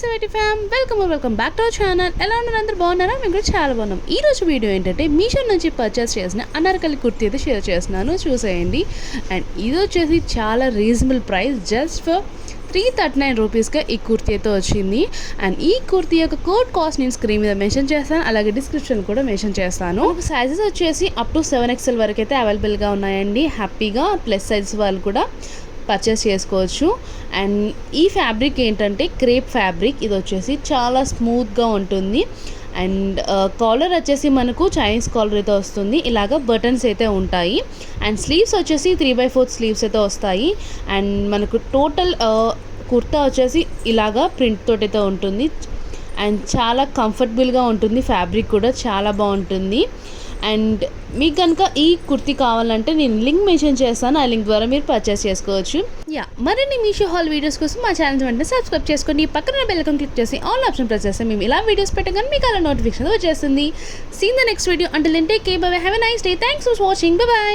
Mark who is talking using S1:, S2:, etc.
S1: Seventy fam welcome back to our channel. ఎలా ఉన్నారు అందరూ బాగున్నారా? మేము కూడా చాలా బాగున్నాం. ఈ రోజు వీడియో ఏంటంటే మీషో నుంచి పర్చేస్ చేసిన అనార్కలి కుర్తీ అయితే షేర్ చేస్తున్నాను, చూసేయండి. అండ్ ఇది వచ్చేసి చాలా రీజనబుల్ ప్రైస్, జస్ట్ ఫర్ 339 రూపీస్గా ఈ కుర్తీ అయితే వచ్చింది. అండ్ ఈ కుర్తీ యొక్క కోడ్ కాస్ట్ నేను స్క్రీన్ మీద మెన్షన్ చేస్తాను, అలాగే డిస్క్రిప్షన్ కూడా మెన్షన్ చేస్తాను. సైజెస్ వచ్చేసి అప్ టు 7XL వరకు అయితే అవైలబుల్గా ఉన్నాయండి. హ్యాపీగా ప్లస్ సైజ్ వాళ్ళు కూడా పర్చేస్ చేసుకోవచ్చు. అండ్ ఈ ఫ్యాబ్రిక్ ఏంటంటే క్రేప్ ఫ్యాబ్రిక్, ఇది వచ్చేసి చాలా స్మూత్గా ఉంటుంది. అండ్ కాలర్ వచ్చేసి మనకు చైనీస్ కాలర్ అయితే వస్తుంది, ఇలాగ బటన్స్ అయితే ఉంటాయి. అండ్ స్లీవ్స్ వచ్చేసి 3/4 స్లీవ్స్ అయితే వస్తాయి. అండ్ మనకు టోటల్ కుర్తా వచ్చేసి ఇలాగా ప్రింట్ తోటి అయితే ఉంటుంది. అండ్ చాలా కంఫర్టబుల్గా ఉంటుంది, ఫ్యాబ్రిక్ కూడా చాలా బాగుంటుంది. అండ్ మీకు కనుక ఈ కుర్తీ కావాలంటే నేను లింక్ మెన్షన్ చేస్తాను, ఆ లింక్ ద్వారా మీరు పర్చేస్ చేసుకోవచ్చు. మరిన్ని మీషో హాల్ వీడియోస్ కోసం మా ఛానల్ వెంటనే సబ్స్క్రైబ్ చేసుకోండి. పక్కన బెల్ ఐకాన్ క్లిక్ చేసి ఆల్ ఆప్షన్ ప్రెస్ చేస్తే మేము ఇలా వీడియోస్ పెట్టగానే మీకు అలా నోటిఫికేషన్ వచ్చేస్తుంది. See in the next video. Until then take care, bye bye, have a nice day. Thanks for watching, bye by.